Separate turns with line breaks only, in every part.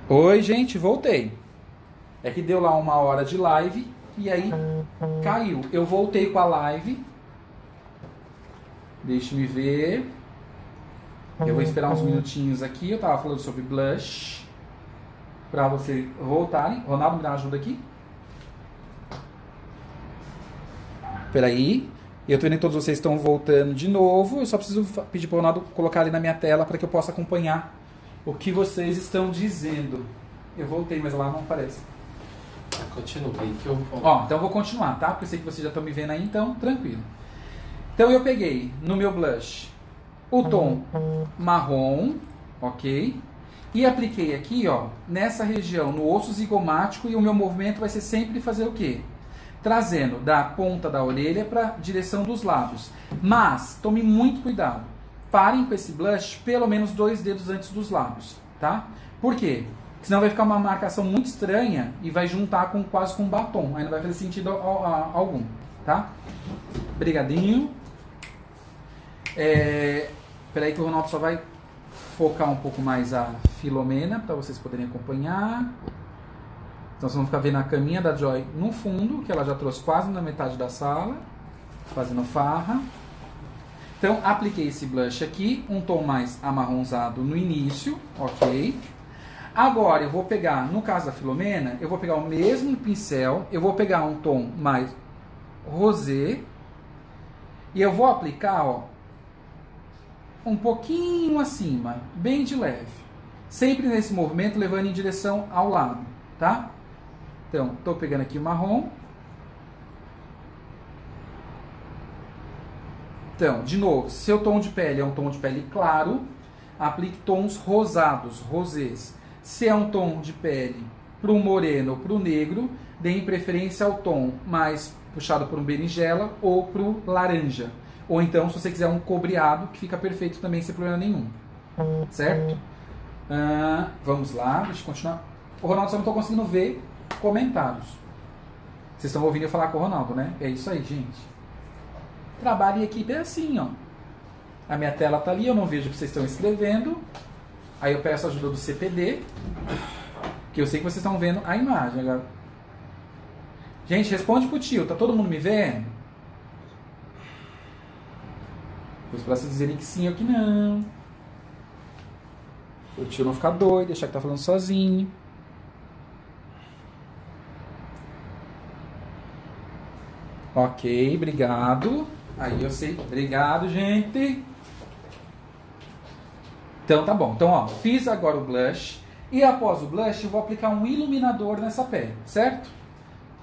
Oi, gente, voltei. É que deu lá 1 hora de live e aí caiu. Eu voltei com a live. Deixa me ver. Eu vou esperar uns minutinhos aqui. Eu tava falando sobre blush. Pra vocês voltarem. Ronaldo, me dá uma ajuda aqui. Peraí. Eu tô vendo que todos vocês estão voltando de novo. Eu só preciso pedir pro Ronaldo colocar ali na minha tela para que eu possa acompanhar o que vocês estão dizendo. Eu voltei, mas lá não aparece.
Continua aí que eu...
Ó, então eu vou continuar, tá? Porque eu sei que vocês já estão me vendo aí, então tranquilo. Então eu peguei no meu blush o tom marrom, ok? E apliquei aqui, ó, nessa região, no osso zigomático, e o meu movimento vai ser sempre fazer o quê? Trazendo da ponta da orelha para a direção dos lábios. Mas, tome muito cuidado. Parem com esse blush pelo menos 2 dedos antes dos lábios, tá? Por quê? Senão vai ficar uma marcação muito estranha e vai juntar quase com um batom. Aí não vai fazer sentido algum, tá? Brigadinho. Peraí que o Ronaldo só vai focar um pouco mais a Filomena para vocês poderem acompanhar. Então vocês vão ficar vendo a caminha da Joy no fundo, que ela já trouxe quase na metade da sala, fazendo farra. Então apliquei esse blush aqui, um tom mais amarronzado no início, ok? Agora eu vou pegar, no caso da Filomena, eu vou pegar o mesmo pincel, eu vou pegar um tom mais rosé e eu vou aplicar, ó, um pouquinho acima, bem de leve. Sempre nesse movimento levando em direção ao lado, tá? Então, tô pegando aqui o marrom. Então, de novo, seu tom de pele é um tom de pele claro, aplique tons rosados, rosés. Se é um tom de pele para o moreno ou para o negro, dê preferência ao tom mais puxado por um berinjela ou para o laranja. Ou então, se você quiser um cobreado, que fica perfeito também, sem problema nenhum. Certo? Vamos lá, deixa eu continuar. O Ronaldo só não estou conseguindo ver comentários. Vocês estão ouvindo eu falar com o Ronaldo, né? É isso aí, gente. Trabalho em equipe é assim, ó. A minha tela tá ali, eu não vejo o que vocês estão escrevendo. Aí eu peço a ajuda do CPD, que eu sei que vocês estão vendo a imagem agora. Gente, responde pro tio, tá todo mundo me vendo? Pois pra vocês dizerem que sim ou que não. O tio não ficar doido, deixar que tá falando sozinho. Ok, obrigado. Aí eu sei. Obrigado, gente. Então tá bom. Então, ó, fiz agora o blush. E após o blush, eu vou aplicar um iluminador nessa pele, certo?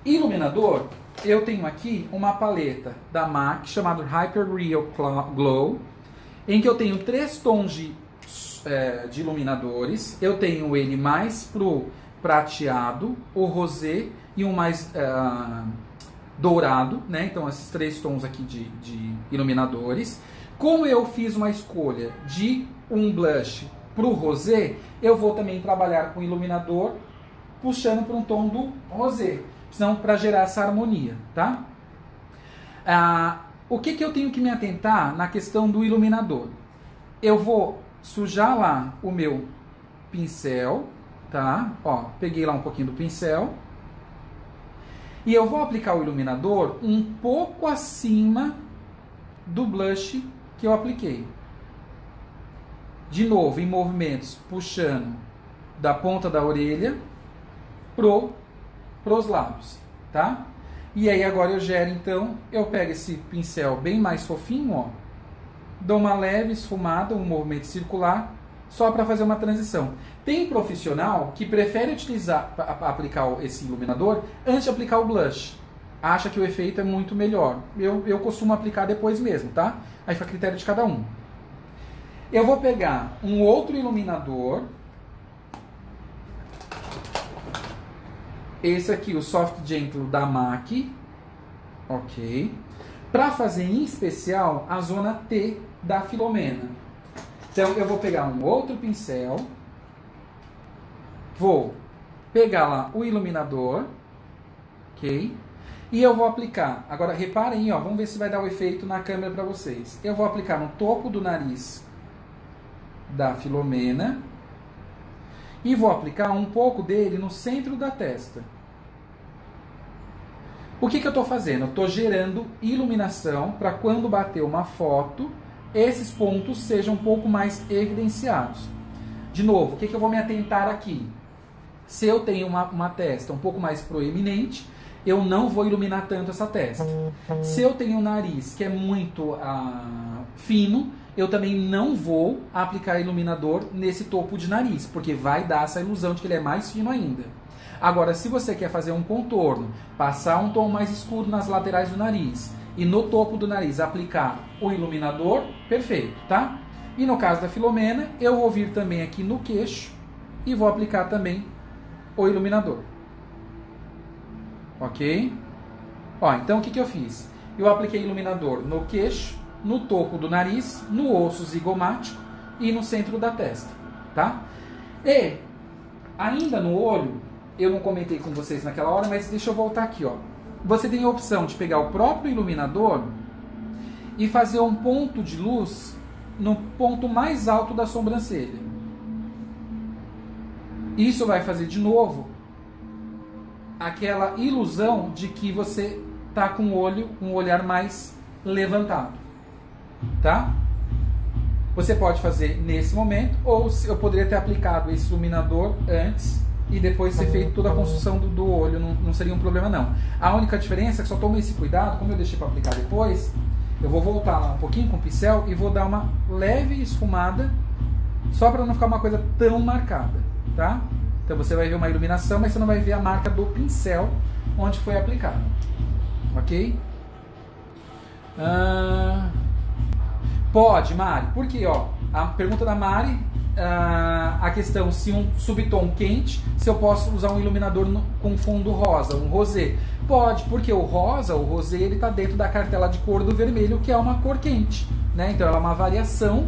Iluminador, eu tenho aqui uma paleta da MAC chamada Hyper Real Glow, em que eu tenho 3 tons de iluminadores. Eu tenho ele mais pro prateado, o rosé e um mais dourado, né? Então esses 3 tons aqui de iluminadores. Como eu fiz uma escolha de um blush pro rosé, eu vou também trabalhar com iluminador puxando para um tom do rosé, senão para gerar essa harmonia, tá? O que eu tenho que me atentar na questão do iluminador? Eu vou sujar lá o meu pincel, tá? Ó, peguei lá um pouquinho do pincel. E eu vou aplicar o iluminador um pouco acima do blush que eu apliquei. De novo, em movimentos, puxando da ponta da orelha pros lábios, tá? E aí agora eu gero, então, eu pego esse pincel bem mais fofinho, ó. Dou uma leve esfumada, um movimento circular, só para fazer uma transição. Tem profissional que prefere aplicar esse iluminador antes de aplicar o blush. Acha que o efeito é muito melhor. Eu costumo aplicar depois mesmo, tá? Aí fica a critério de cada um. Eu vou pegar um outro iluminador. Esse aqui, o Soft Gentle da MAC. Ok. Para fazer em especial a zona T da Filomena. Então eu vou pegar um outro pincel. Vou pegar lá o iluminador. Ok. E eu vou aplicar. Agora reparem, ó, vamos ver se vai dar o efeito na câmera para vocês. Eu vou aplicar no topo do nariz da Filomena. E vou aplicar um pouco dele no centro da testa. O que eu estou fazendo? Eu estou gerando iluminação para quando bater uma foto, esses pontos sejam um pouco mais evidenciados. De novo, o que eu vou me atentar aqui? Se eu tenho uma testa um pouco mais proeminente, eu não vou iluminar tanto essa testa. Se eu tenho um nariz que é muito fino, eu também não vou aplicar iluminador nesse topo de nariz, porque vai dar essa ilusão de que ele é mais fino ainda. Agora, se você quer fazer um contorno, passar um tom mais escuro nas laterais do nariz e no topo do nariz aplicar o iluminador, perfeito, tá? E no caso da Filomena, eu vou vir também aqui no queixo e vou aplicar também o iluminador. Ok? Ó, então o que eu fiz? Eu apliquei iluminador no queixo, no topo do nariz, no osso zigomático e no centro da testa, tá? E ainda no olho, eu não comentei com vocês naquela hora, mas deixa eu voltar aqui, ó. Você tem a opção de pegar o próprio iluminador e fazer um ponto de luz no ponto mais alto da sobrancelha. Isso vai fazer de novo aquela ilusão de que você tá com o olho, um olhar mais levantado, tá? Você pode fazer nesse momento, ou eu poderia ter aplicado esse iluminador antes e depois ter feito toda a construção do olho, não seria um problema não. A única diferença é que só tome esse cuidado, como eu deixei para aplicar depois, eu vou voltar lá um pouquinho com o pincel e vou dar uma leve esfumada, só para não ficar uma coisa tão marcada, tá? Então você vai ver uma iluminação, mas você não vai ver a marca do pincel onde foi aplicado, ok? Pode, Mari, porque ó, a pergunta da Mari, a questão se um subtom quente, se eu posso usar um iluminador com fundo rosa, um rosé. Pode, porque o rosa, o rosé, ele está dentro da cartela de cor do vermelho, que é uma cor quente, né? Então ela é uma variação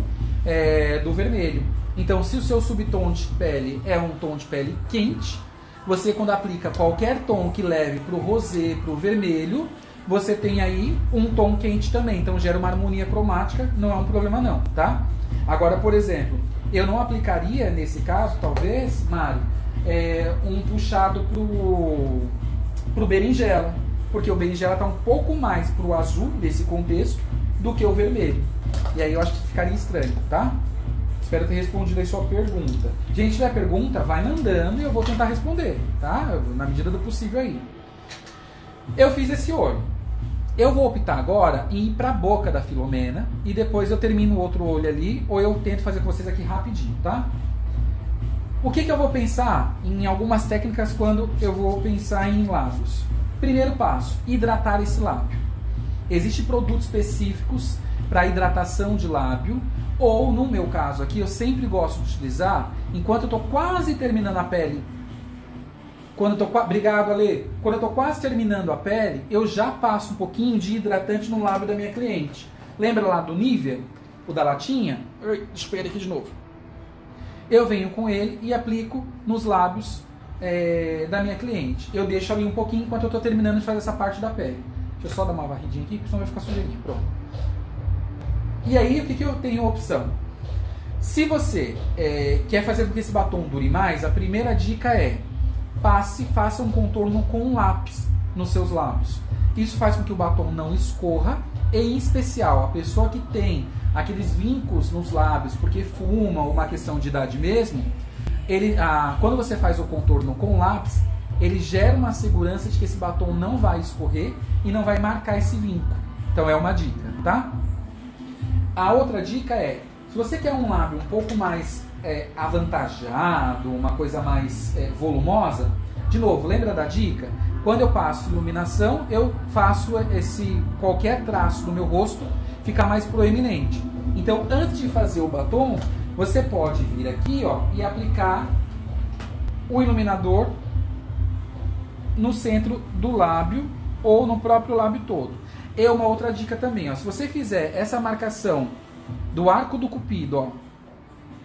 do vermelho. Então, se o seu subtom de pele é um tom de pele quente, você quando aplica qualquer tom que leve para o rosé, para o vermelho, você tem aí um tom quente também. Então gera uma harmonia cromática, não é um problema não, tá? Agora, por exemplo, eu não aplicaria nesse caso, talvez, Mari, um puxado pro berinjela, porque o berinjela está um pouco mais pro azul desse contexto do que o vermelho. E aí eu acho que ficaria estranho, tá? Espero ter respondido a sua pergunta. Gente, se tiver pergunta, vai mandando e eu vou tentar responder, tá? Na medida do possível aí. Eu fiz esse olho. Eu vou optar agora em ir para a boca da Filomena e depois eu termino o outro olho ali, ou eu tento fazer com vocês aqui rapidinho, tá? O que eu vou pensar em algumas técnicas quando eu vou pensar em lábios? Primeiro passo, hidratar esse lábio. Existem produtos específicos para hidratação de lábio, ou no meu caso aqui, eu sempre gosto de utilizar, enquanto eu estou quase terminando a pele, obrigado, Ale. Quando eu estou quase terminando a pele, eu já passo um pouquinho de hidratante no lábio da minha cliente. Lembra lá do Nivea, o da latinha? Deixa eu pegar ele aqui de novo. Eu venho com ele e aplico nos lábios da minha cliente. Eu deixo ali um pouquinho enquanto eu estou terminando de fazer essa parte da pele. Deixa eu só dar uma varridinha aqui, porque senão vai ficar sujeirinho. Pronto. E aí, o que eu tenho a opção? Se você quer fazer com que esse batom dure mais, a primeira dica é faça um contorno com um lápis nos seus lábios. Isso faz com que o batom não escorra e, em especial, a pessoa que tem aqueles vincos nos lábios porque fuma ou uma questão de idade mesmo, quando você faz o contorno com lápis, ele gera uma segurança de que esse batom não vai escorrer e não vai marcar esse vinco. Então é uma dica, tá? A outra dica é, se você quer um lábio um pouco mais avantajado, uma coisa mais volumosa, de novo, lembra da dica? Quando eu passo iluminação, eu faço qualquer traço do meu rosto ficar mais proeminente. Então, antes de fazer o batom, você pode vir aqui, ó, e aplicar o iluminador no centro do lábio ou no próprio lábio todo. E uma outra dica também, ó, se você fizer essa marcação do arco do cupido, ó,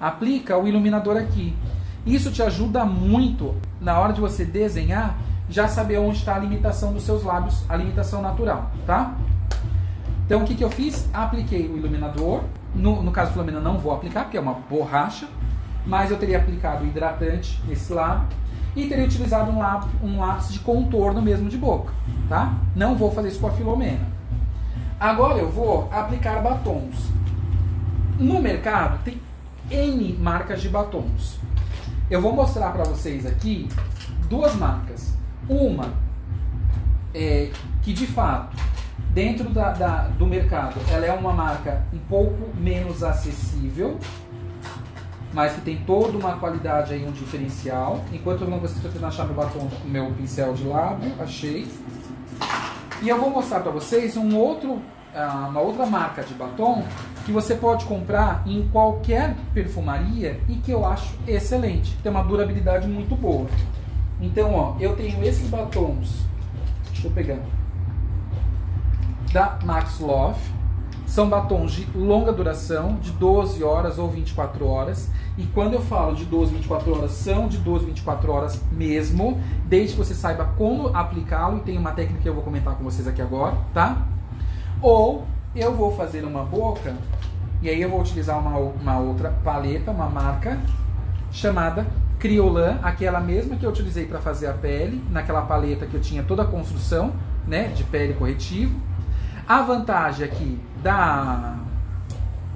aplica o iluminador aqui. Isso te ajuda muito na hora de você desenhar, já saber onde está a limitação dos seus lábios, a limitação natural, tá? Então o que eu fiz? Apliquei o iluminador. No caso do Filomena não vou aplicar, porque é uma borracha. mas eu teria aplicado hidratante nesse lábio e teria utilizado um lápis de contorno mesmo de boca, tá? Não vou fazer isso com a Filomena. Agora eu vou aplicar batons. No mercado tem N marcas de batons. Eu vou mostrar para vocês aqui duas marcas. Uma que de fato, dentro do mercado, ela é uma marca um pouco menos acessível, mas que tem toda uma qualidade aí, um diferencial. Enquanto eu não estou tentando achar meu batom, meu pincel de lábio, achei. E eu vou mostrar para vocês uma outra marca de batom que você pode comprar em qualquer perfumaria e que eu acho excelente. Tem uma durabilidade muito boa. Então, ó, eu tenho esses batons, deixa eu pegar, da Max Love. São batons de longa duração, de 12 horas ou 24 horas. E quando eu falo de 12, 24 horas, são de 12, 24 horas mesmo, desde que você saiba como aplicá-lo. E tem uma técnica que eu vou comentar com vocês aqui agora, tá? Ou eu vou fazer uma boca, e aí eu vou utilizar uma outra paleta, uma marca chamada Kryolan, aquela mesma que eu utilizei para fazer a pele, naquela paleta que eu tinha toda a construção, né, de pele corretivo. A vantagem aqui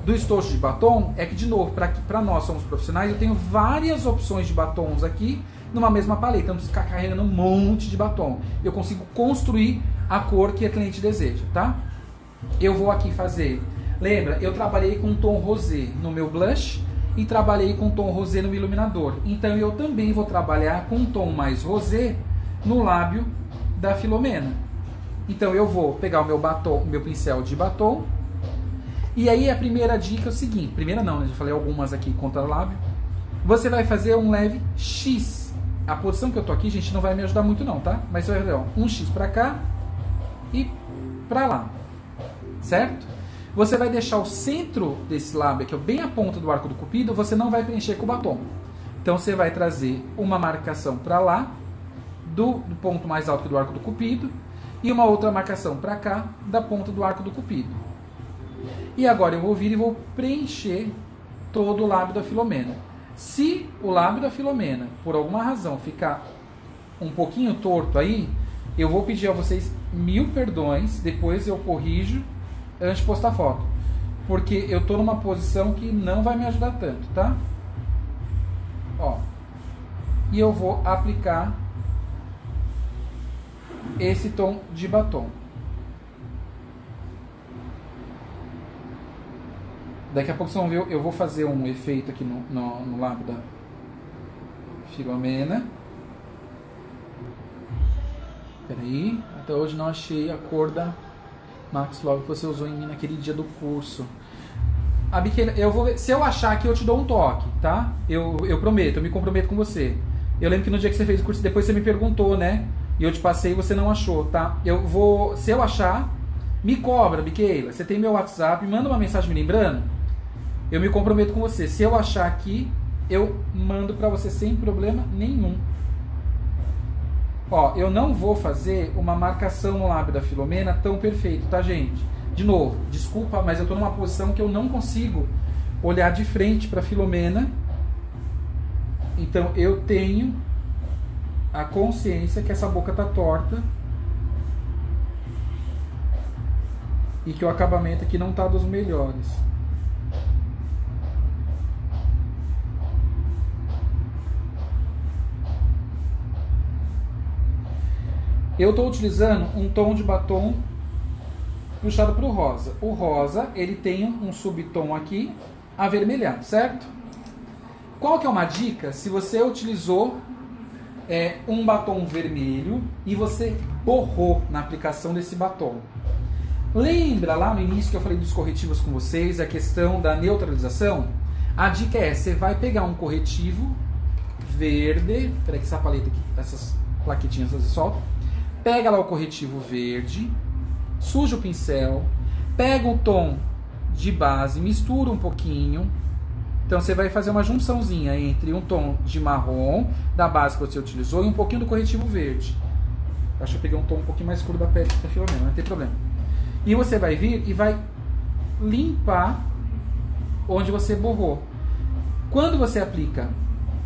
do estojo de batom é que, de novo, para nós somos profissionais, eu tenho várias opções de batons aqui numa mesma paleta. Eu não preciso ficar carregando um monte de batom. Eu consigo construir a cor que a cliente deseja, tá? Eu vou aqui fazer... Lembra, eu trabalhei com tom rosé no meu blush e trabalhei com tom rosé no meu iluminador. Então eu também vou trabalhar com um tom mais rosé no lábio da Filomena. Então eu vou pegar o meu pincel de batom. E aí a primeira dica é o seguinte, primeira não, né? Já falei algumas aqui contra lábio. Você vai fazer um leve X. A posição que eu tô aqui, gente, não vai me ajudar muito não, tá? Mas você vai fazer um X pra cá e pra lá, certo? Você vai deixar o centro desse lábio aqui, bem a ponta do arco do cupido, você não vai preencher com o batom. Então você vai trazer uma marcação pra lá, do ponto mais alto do arco do cupido, e uma outra marcação pra cá, da ponta do arco do cupido. E agora eu vou vir e vou preencher todo o lábio da Filomena. Se o lábio da Filomena, por alguma razão, ficar um pouquinho torto aí, eu vou pedir a vocês 1000 perdões, depois eu corrijo antes de postar foto. Porque eu tô numa posição que não vai me ajudar tanto, tá? Ó. E eu vou aplicar esse tom de batom. Daqui a pouco vocês vão ver, eu vou fazer um efeito aqui no lábio da Filomena. Peraí, até hoje não achei a cor da Max Love que você usou em mim naquele dia do curso. A biqueira, eu vou ver, se eu achar aqui eu te dou um toque, tá? Eu prometo, eu me comprometo com você. Eu lembro que no dia que você fez o curso, depois você me perguntou, né? E eu te passei e você não achou, tá? Eu vou, se eu achar, me cobra, Biqueila. Você tem meu WhatsApp, manda uma mensagem me lembrando. Eu me comprometo com você. Se eu achar aqui, eu mando pra você sem problema nenhum. Ó, eu não vou fazer uma marcação no lábio da Filomena tão perfeito, tá, gente? De novo, desculpa, mas eu tô numa posição que eu não consigo olhar de frente pra Filomena. Então eu tenho a consciência que essa boca tá torta e que o acabamento aqui não tá dos melhores. Eu estou utilizando um tom de batom puxado para o rosa. O rosa, ele tem um subtom aqui avermelhado, certo? Qual que é uma dica se você utilizou um batom vermelho e você borrou na aplicação desse batom? Lembra lá no início que eu falei dos corretivos com vocês, a questão da neutralização? A dica é, você vai pegar um corretivo verde, peraí que essa paleta aqui, essas plaquetinhas você solta. Pega lá o corretivo verde, suja o pincel, pega o tom de base, mistura um pouquinho. Então você vai fazer uma junçãozinha entre um tom de marrom da base que você utilizou e um pouquinho do corretivo verde. Acho que eu peguei um tom um pouquinho mais escuro da pele da Filomena, não tem problema. E você vai vir e vai limpar onde você borrou. Quando você aplica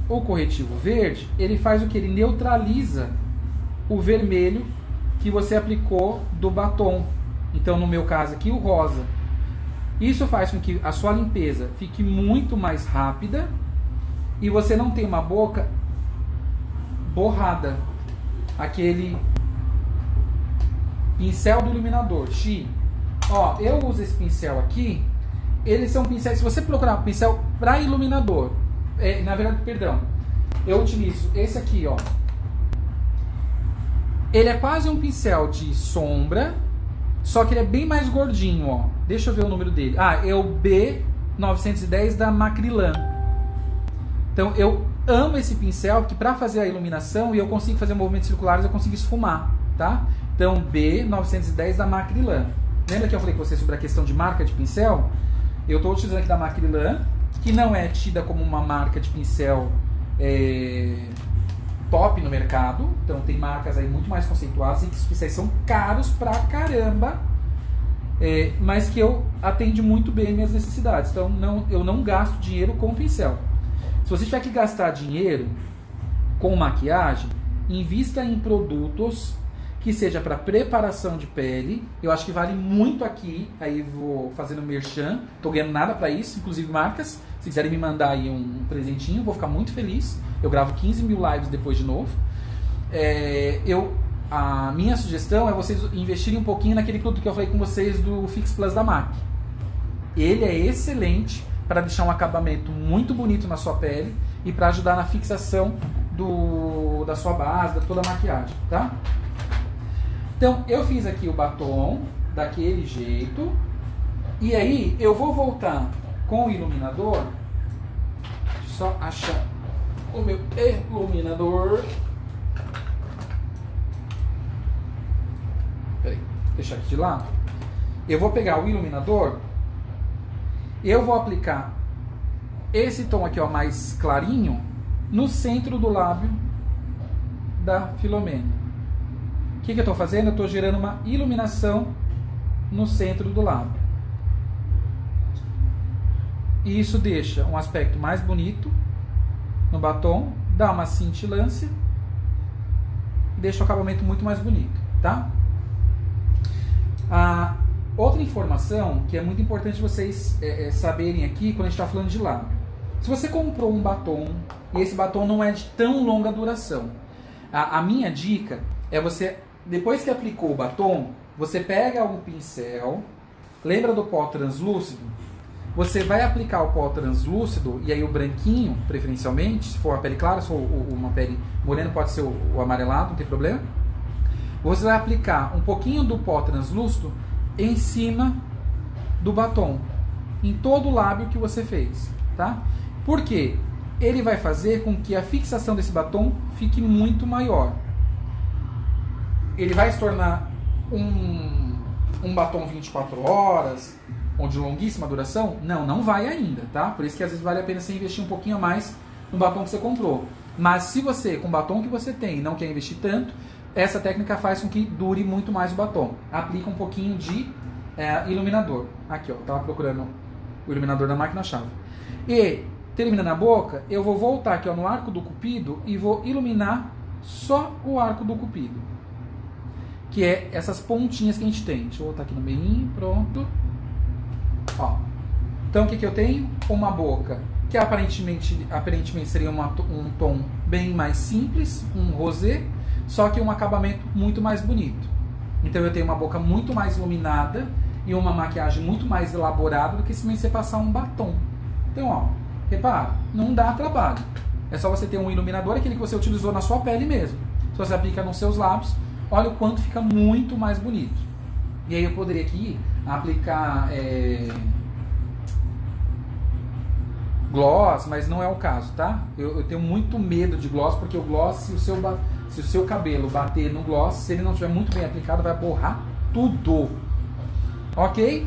o corretivo verde, ele faz o que? Ele neutraliza o vermelho que você aplicou do batom. Então, no meu caso aqui, o rosa. Isso faz com que a sua limpeza fique muito mais rápida e você não tenha uma boca borrada. Aquele pincel do iluminador, Xi. Ó, eu uso esse pincel aqui. Eles são pincéis, se você procurar um pincel para iluminador, na verdade, perdão, eu utilizo esse aqui, ó. Ele é quase um pincel de sombra, só que ele é bem mais gordinho, ó. Deixa eu ver o número dele. Ah, é o B910 da Macrilan. Então eu amo esse pincel, porque para fazer a iluminação e eu consigo fazer movimentos circulares, eu consigo esfumar, tá? Então B910 da Macrilan. Lembra que eu falei com você sobre a questão de marca de pincel? Eu estou utilizando aqui da Macrilan, que não é tida como uma marca de pincel top no mercado. Então tem marcas aí muito mais conceituadas e que os pincéis são caros pra caramba, mas que eu atendo muito bem minhas necessidades. Então eu não gasto dinheiro com pincel. Se você tiver que gastar dinheiro com maquiagem, invista em produtos que seja para preparação de pele. Eu acho que vale muito aqui. Aí vou fazendo merchan. Tô ganhando nada para isso, inclusive marcas. Se quiserem me mandar aí um presentinho, vou ficar muito feliz. Eu gravo 15 mil lives depois de novo. A minha sugestão é vocês investirem um pouquinho naquele produto que eu falei com vocês do Fix Plus da MAC. Ele é excelente para deixar um acabamento muito bonito na sua pele e para ajudar na fixação da sua base, da toda a maquiagem, tá? Então, eu fiz aqui o batom daquele jeito. E aí, eu vou voltar com o iluminador. Deixa eu só achar o meu iluminador. Peraí, deixa aqui de lado. Eu vou pegar o iluminador. Eu vou aplicar esse tom aqui, ó, mais clarinho, no centro do lábio da Filomena. O que eu estou fazendo? Eu estou gerando uma iluminação no centro do lábio. E isso deixa um aspecto mais bonito no batom, dá uma cintilância e deixa o acabamento muito mais bonito, tá? Outra informação que é muito importante vocês saberem aqui quando a gente está falando de lábio. Se você comprou um batom e esse batom não é de tão longa duração, a minha dica é você, depois que aplicou o batom, você pega um pincel, lembra do pó translúcido? Você vai aplicar o pó translúcido, e aí o branquinho, preferencialmente, se for uma pele clara, se for uma pele morena, pode ser o amarelado, não tem problema. Você vai aplicar um pouquinho do pó translúcido em cima do batom, em todo o lábio que você fez, tá? Por quê? Ele vai fazer com que a fixação desse batom fique muito maior. Ele vai se tornar um batom 24 horas, ou de longuíssima duração? Não, não vai ainda, tá? Por isso que às vezes vale a pena você investir um pouquinho a mais no batom que você comprou. Mas se você, com o batom que você tem, não quer investir tanto, essa técnica faz com que dure muito mais o batom. Aplica um pouquinho de iluminador. Aqui, ó, tava procurando o iluminador da máquina-chave. E, terminando a boca, eu vou voltar aqui, ó, no arco do cupido e vou iluminar só o arco do cupido. Que é essas pontinhas que a gente tem. Deixa eu voltar aqui no meio, pronto. Ó. Então o que eu tenho? Uma boca que aparentemente seria um tom bem mais simples, um rosé, só que um acabamento muito mais bonito. Então eu tenho uma boca muito mais iluminada e uma maquiagem muito mais elaborada do que se você passar um batom. Então, ó, repara, não dá trabalho. É só você ter um iluminador, aquele que você utilizou na sua pele mesmo. Se você aplica nos seus lábios, olha o quanto fica muito mais bonito. E aí eu poderia aqui aplicar gloss, mas não é o caso, tá? Eu tenho muito medo de gloss, porque o gloss, se o seu cabelo bater no gloss, se ele não estiver muito bem aplicado, vai borrar tudo. Ok?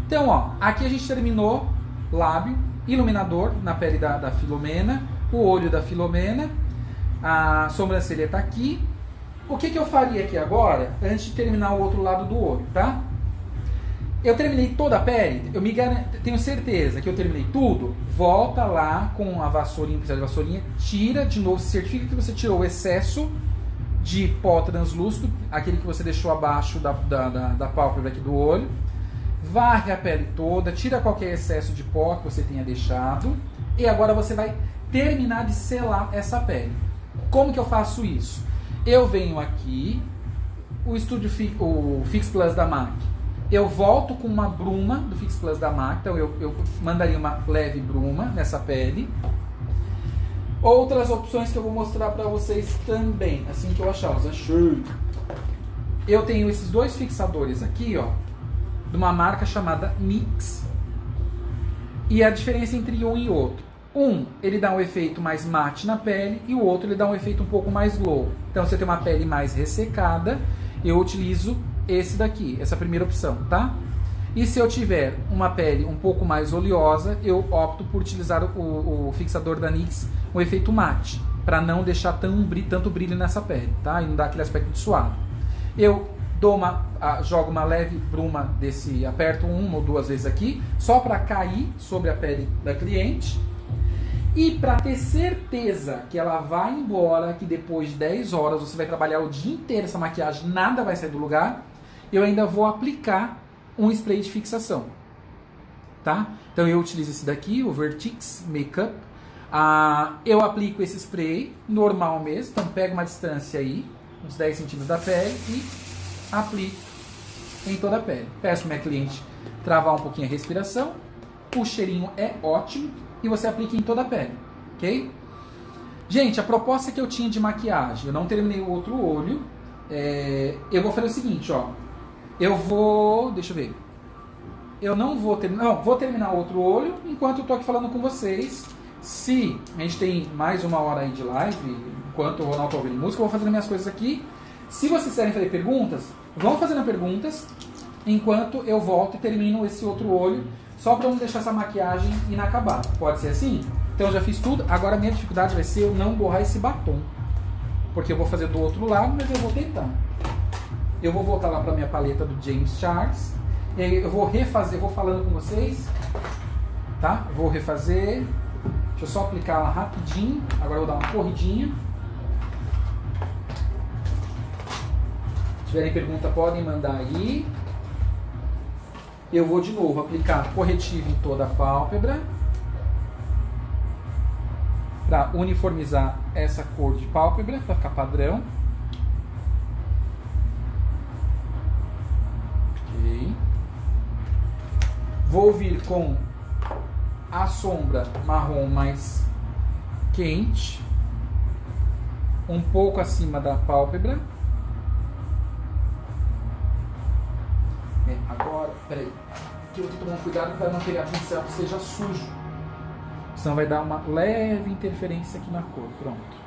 Então, ó, aqui a gente terminou lábio, iluminador na pele da Filomena, o olho da Filomena, a sobrancelha está aqui. O que eu faria aqui agora, antes de terminar o outro lado do olho, tá? Eu terminei toda a pele, tenho certeza que eu terminei tudo. Volta lá com a vassourinha, pincel de vassourinha, tira de novo, se certifica que você tirou o excesso de pó translúcido, aquele que você deixou abaixo da pálpebra aqui do olho. Varre a pele toda, tira qualquer excesso de pó que você tenha deixado. E agora você vai terminar de selar essa pele. Como que eu faço isso? Eu venho aqui, o Fix Plus da MAC. Eu volto com uma bruma do Fix Plus da MAC, então eu mandaria uma leve bruma nessa pele. Outras opções que eu vou mostrar para vocês também, assim que eu achar. Eu tenho esses dois fixadores aqui, ó, de uma marca chamada NYX. E a diferença entre um e outro. Um, ele dá um efeito mais mate na pele e o outro ele dá um efeito um pouco mais glow. Então, se eu tenho uma pele mais ressecada, eu utilizo esse daqui, essa primeira opção, tá? E se eu tiver uma pele um pouco mais oleosa, eu opto por utilizar o fixador da NYX, o efeito mate, para não deixar tanto brilho nessa pele, tá? E não dar aquele aspecto de suado. Eu jogo uma leve bruma desse, aperto uma ou duas vezes aqui, só para cair sobre a pele da cliente. E para ter certeza que ela vai embora, que depois de 10 horas você vai trabalhar o dia inteiro essa maquiagem, nada vai sair do lugar, eu ainda vou aplicar um spray de fixação, tá? Então eu utilizo esse daqui, o Vertix Makeup. Eu aplico esse spray normal mesmo, então pego uma distância aí, uns 10 centímetros da pele e aplico em toda a pele. Peço para minha cliente travar um pouquinho a respiração, o cheirinho é ótimo e você aplica em toda a pele, ok? Gente, a proposta que eu tinha de maquiagem, eu não terminei o outro olho, eu vou fazer o seguinte, ó. Deixa eu ver. Eu não vou terminar, não, vou terminar o outro olho enquanto eu tô aqui falando com vocês. Se a gente tem mais uma hora aí de live, enquanto o Ronaldo tá ouvindo música, eu vou fazendo minhas coisas aqui. Se vocês quiserem fazer perguntas, vão fazendo perguntas enquanto eu volto e termino esse outro olho, só para não deixar essa maquiagem inacabada. Pode ser assim? Então eu já fiz tudo. Agora a minha dificuldade vai ser eu não borrar esse batom, porque eu vou fazer do outro lado, mas eu vou tentar. Eu vou voltar lá para minha paleta do James Charles. E aí eu vou refazer, vou falando com vocês, tá? Vou refazer. Deixa eu só aplicar ela rapidinho. Agora eu vou dar uma corridinha. Se tiverem pergunta, podem mandar aí. Eu vou de novo aplicar corretivo em toda a pálpebra para uniformizar essa cor de pálpebra, para ficar padrão. Ok. Vou vir com a sombra marrom mais quente, um pouco acima da pálpebra. Agora, peraí, que eu tô tomando cuidado para não pegar pincel que seja sujo, senão vai dar uma leve interferência aqui na cor. Pronto.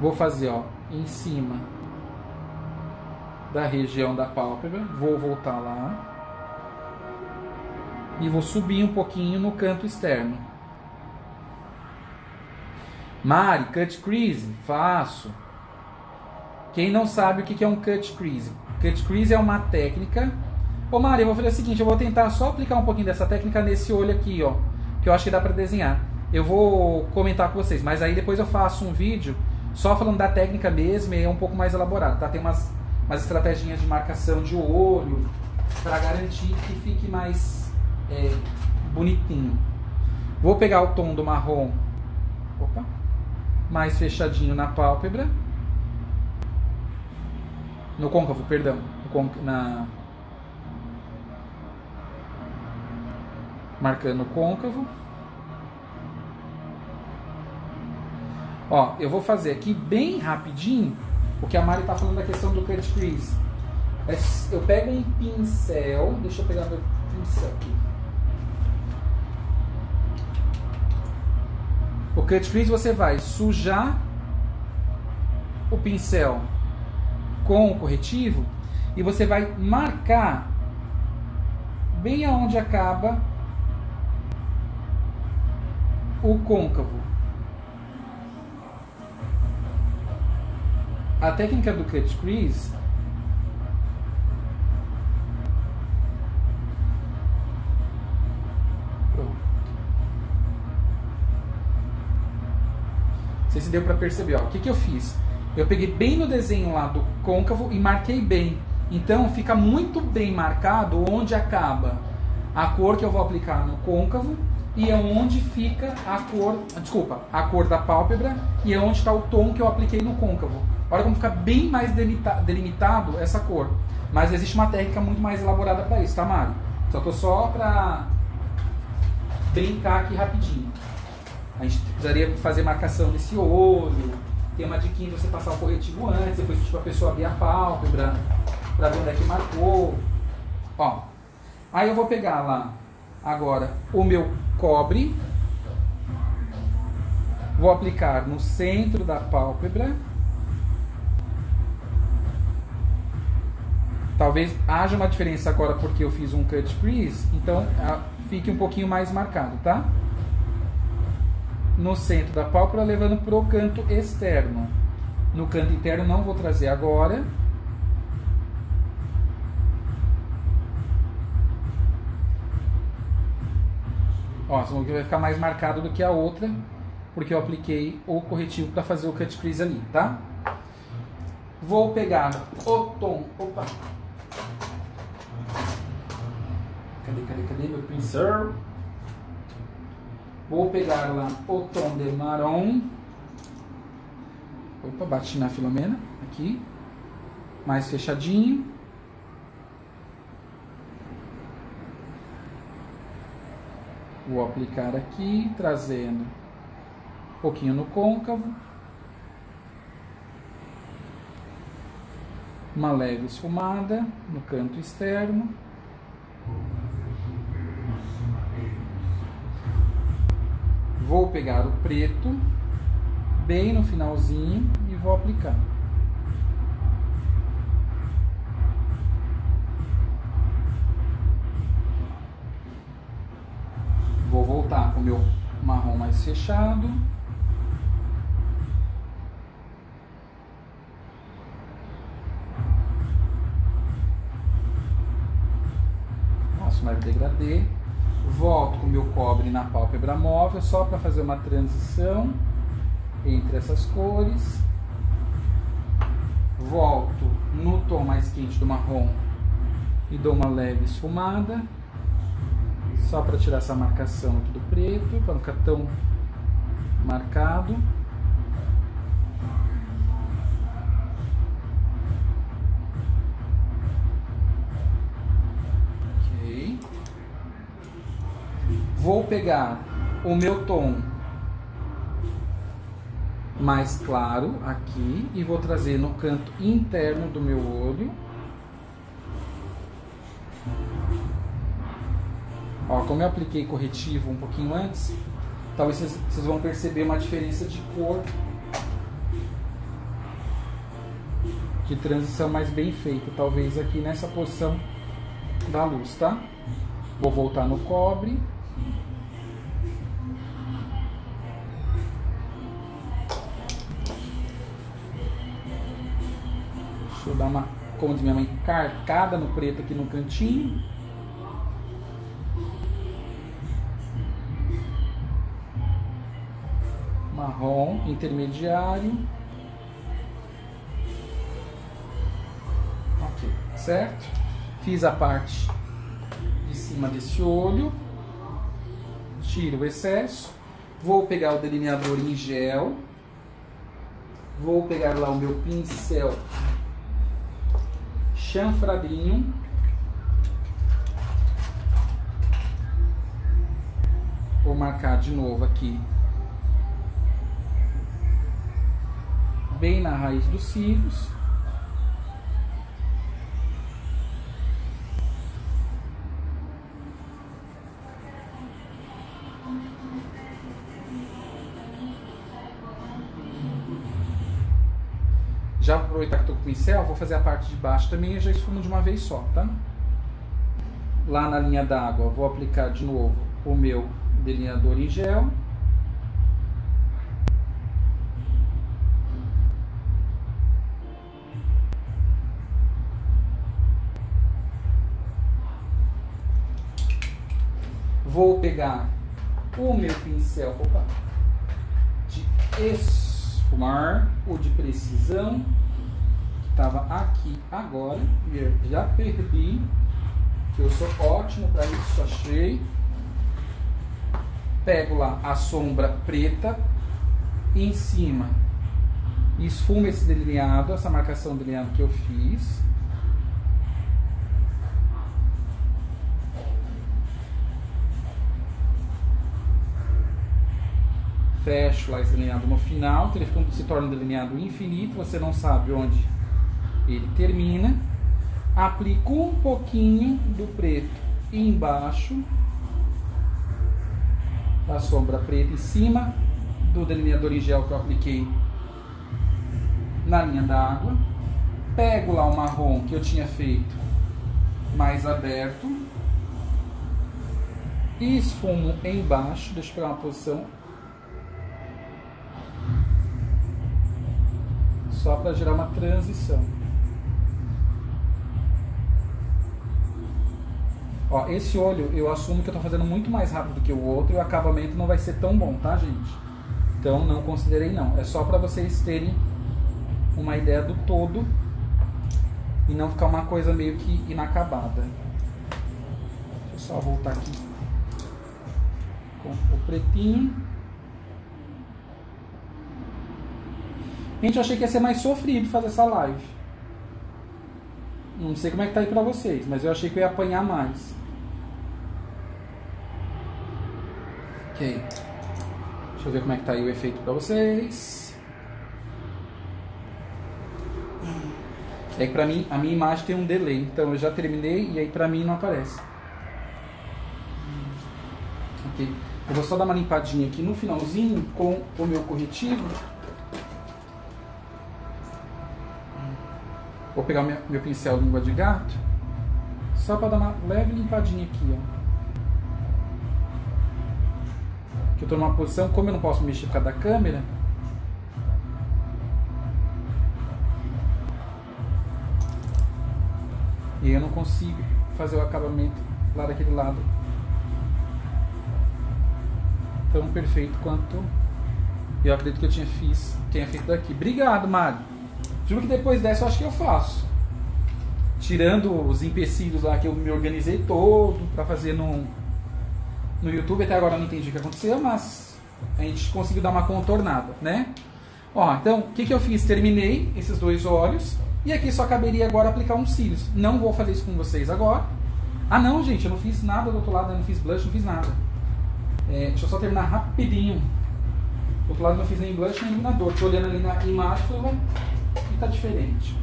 Vou fazer, ó, em cima da região da pálpebra, vou voltar lá e vou subir um pouquinho no canto externo. Mari, cut crease? Faço. Quem não sabe o que é um cut crease? Cut crease é uma técnica. Ô Mari, eu vou fazer o seguinte, eu vou tentar só aplicar um pouquinho dessa técnica nesse olho aqui, ó, que eu acho que dá pra desenhar. Eu vou comentar com vocês, mas aí depois eu faço um vídeo só falando da técnica mesmo, e é um pouco mais elaborado, tá? Tem umas estratégias de marcação de olho para garantir que fique mais bonitinho. Vou pegar o tom do marrom, mais fechadinho na pálpebra, no côncavo, perdão, marcando o côncavo. Ó, eu vou fazer aqui bem rapidinho o que a Mari tá falando da questão do cut crease. Eu pego um pincel, deixa eu pegar meu pincel aqui. O cut crease você vai sujar o pincel com o corretivo e você vai marcar bem aonde acaba o côncavo. A técnica do cut crease Não sei se deu para perceber. Ó. O que eu fiz? Eu peguei bem no desenho lá do côncavo e marquei bem. Então fica muito bem marcado onde acaba a cor que eu vou aplicar no côncavo e é onde fica a cor da pálpebra e é onde está o tom que eu apliquei no côncavo. Olha como fica bem mais delimitado essa cor. Mas existe uma técnica muito mais elaborada para isso, tá, Mário? Só para brincar aqui rapidinho. A gente precisaria fazer marcação desse olho. Tem uma diquinha de você passar o corretivo antes, depois a pessoa abrir a pálpebra para ver onde é que marcou. Ó, aí eu vou pegar lá agora o meu cobre, vou aplicar no centro da pálpebra. Talvez haja uma diferença agora porque eu fiz um cut crease, então fique um pouquinho mais marcado, tá? No centro da pálpebra, levando para o canto externo. No canto interno não vou trazer agora. Ó, vocês vão ver que vai ficar mais marcado do que a outra, porque eu apliquei o corretivo para fazer o cut crease ali, tá? Vou pegar o tom. Opa! Cadê meu pincel? Vou pegar lá o tom de marrom. Opa, bati na Filomena. Aqui. Mais fechadinho. Vou aplicar aqui, trazendo um pouquinho no côncavo. Uma leve esfumada no canto externo. Vou pegar o preto bem no finalzinho e vou aplicar. Vou voltar com o meu marrom mais fechado. Faço mais degradê. Volto com o meu cobre na pálpebra móvel, só para fazer uma transição entre essas cores. Volto no tom mais quente do marrom e dou uma leve esfumada, só para tirar essa marcação aqui do preto, para não ficar tão marcado. Ok. Vou pegar o meu tom mais claro aqui e vou trazer no canto interno do meu olho. Ó, como eu apliquei corretivo um pouquinho antes, talvez vocês vão perceber uma diferença de cor, de transição mais bem feita, talvez aqui nessa posição da luz, tá? Vou voltar no cobre. Deixa eu dar uma, como diz minha mãe, carcada no preto aqui no cantinho. Marrom intermediário. Ok, certo? Fiz a parte de cima desse olho. Tiro o excesso. Vou pegar o delineador em gel. Vou pegar lá o meu pincel chanfradinho. Vou marcar de novo aqui, bem na raiz dos cílios. Já vou aproveitar que estou com o pincel, vou fazer a parte de baixo também e já esfumo de uma vez só, tá? Lá na linha d'água, vou aplicar de novo o meu delineador em gel. Vou pegar o meu pincel de esfumar, o de precisão, que estava aqui agora, já perdi, que eu sou ótimo para isso, achei. Pego lá a sombra preta, em cima esfumo esse delineado, essa marcação delineado que eu fiz. Fecho lá esse delineado no final, que ele se torna um delineado infinito, você não sabe onde ele termina. Aplico um pouquinho do preto embaixo da sombra preta, em cima do delineador em gel que eu apliquei na linha d'água. Pego lá o marrom que eu tinha feito mais aberto e esfumo embaixo. Deixa eu pegar uma posição só para gerar uma transição. Ó, esse olho eu assumo que eu estou fazendo muito mais rápido do que o outro e o acabamento não vai ser tão bom, tá, gente? Então não considerei não. É só para vocês terem uma ideia do todo e não ficar uma coisa meio que inacabada. Deixa eu só voltar aqui com o pretinho. Gente, eu achei que ia ser mais sofrido fazer essa live. Não sei como é que tá aí pra vocês, mas eu achei que eu ia apanhar mais. Ok. Deixa eu ver como é que tá aí o efeito pra vocês. É que pra mim, a minha imagem tem um delay. Então eu já terminei e aí pra mim não aparece. Ok. Eu vou só dar uma limpadinha aqui no finalzinho com o meu corretivo. Vou pegar meu pincel língua de gato, só para dar uma leve limpadinha aqui, ó. Que eu estou numa posição, como eu não posso mexer por causa da câmera, e eu não consigo fazer o acabamento lá daquele lado tão perfeito quanto eu acredito que eu tenha feito daqui. Obrigado, Mari. Juro que depois dessa eu acho que eu faço. Tirando os empecilhos lá que eu me organizei todo para fazer no YouTube. Até agora eu não entendi o que aconteceu, mas a gente conseguiu dar uma contornada, né? Ó, então, o que eu fiz? Terminei esses dois olhos. E aqui só caberia agora aplicar uns cílios. Não vou fazer isso com vocês agora. Ah não, gente, eu não fiz nada do outro lado. Eu não fiz blush, não fiz nada. Deixa eu só terminar rapidinho. Do outro lado eu não fiz nem blush, nem iluminador. Tô olhando ali na imagem e falei, tá diferente.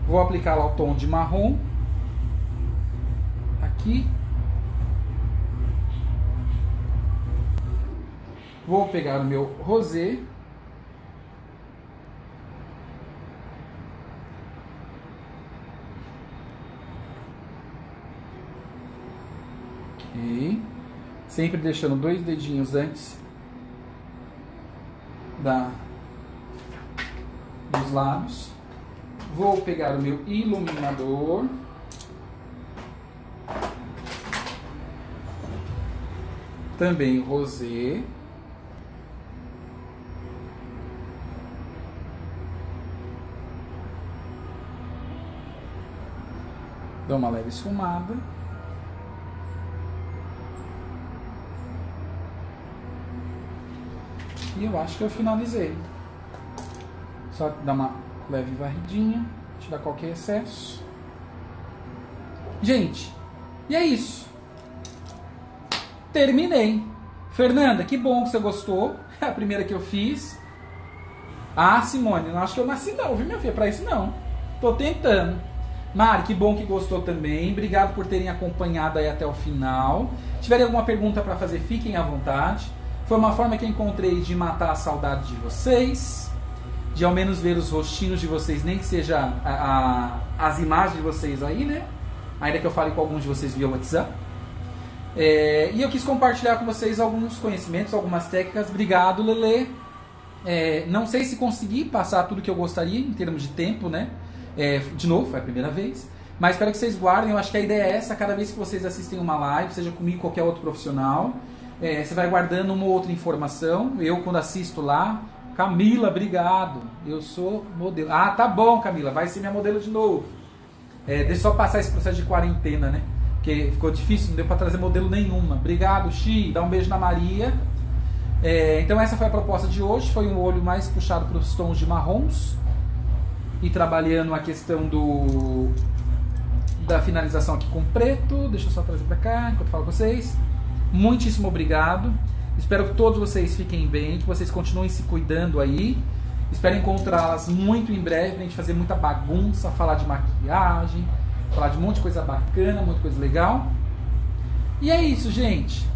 Vou aplicar lá o tom de marrom aqui. Vou pegar o meu rosé. Ok. Sempre deixando 2 dedinhos antes dos lados. Vou pegar o meu iluminador. Também rosé. Dá uma leve esfumada. E eu acho que eu finalizei. Só dar uma leve varridinha, tirar qualquer excesso. Gente, e é isso. Terminei. Fernanda, que bom que você gostou. É a primeira que eu fiz. Ah, Simone, não acho que eu nasci não, viu, minha filha? Pra isso não. Tô tentando. Mari, que bom que gostou também. Obrigado por terem acompanhado aí até o final. Se tiverem alguma pergunta para fazer, fiquem à vontade. Foi uma forma que eu encontrei de matar a saudade de vocês, de ao menos ver os rostinhos de vocês, nem que seja as imagens de vocês aí, né? Ainda que eu fale com alguns de vocês via WhatsApp. E eu quis compartilhar com vocês alguns conhecimentos, algumas técnicas. Obrigado, Lelê. Não sei se consegui passar tudo que eu gostaria em termos de tempo, né? De novo, foi a primeira vez. Mas espero que vocês guardem. Eu acho que a ideia é essa. Cada vez que vocês assistem uma live, seja comigo ou qualquer outro profissional, você vai guardando uma ou outra informação. Eu, quando assisto lá, Camila, obrigado. Eu sou modelo. Ah, tá bom, Camila. Vai ser minha modelo de novo. Deixa eu só passar esse processo de quarentena, né? Porque ficou difícil, não deu pra trazer modelo nenhuma. Obrigado, Xi. Dá um beijo na Maria. Então essa foi a proposta de hoje. Foi um olho mais puxado para os tons de marrons. E trabalhando a questão da finalização aqui com preto. Deixa eu só trazer pra cá enquanto eu falo com vocês. Muitíssimo obrigado. Espero que todos vocês fiquem bem, que vocês continuem se cuidando aí. Espero encontrá-las muito em breve pra gente fazer muita bagunça, falar de maquiagem, falar de um monte de coisa bacana, muita coisa legal. E é isso, gente.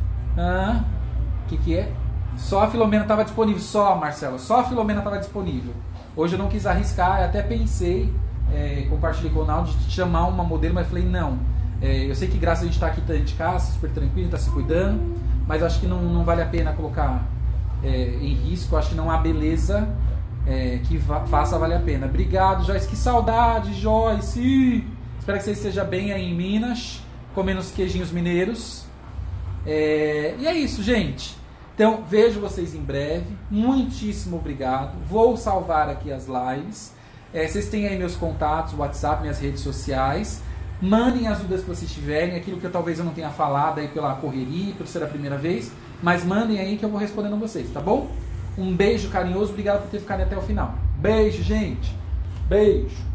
Que é? Só a Filomena estava disponível. Só, Marcelo, só a Filomena estava disponível. Hoje eu não quis arriscar, eu até pensei, compartilhei com o Naldo, de chamar uma modelo, mas falei não. Eu sei que graças a gente estar aqui dentro de casa, super tranquilo, está se cuidando, mas acho que não vale a pena colocar em risco. Acho que não há beleza que faça valer a pena. Obrigado, Joyce. Que saudade, Joyce. Espero que você esteja bem aí em Minas, comendo os queijinhos mineiros. E é isso, gente. Então, vejo vocês em breve. Muitíssimo obrigado. Vou salvar aqui as lives. Vocês têm aí meus contatos, WhatsApp, minhas redes sociais. Mandem as dúvidas que vocês tiverem, aquilo que talvez eu não tenha falado aí pela correria, por ser a primeira vez, mas mandem aí que eu vou respondendo vocês, tá bom? Um beijo carinhoso, obrigado por ter ficado até o final. Beijo, gente! Beijo!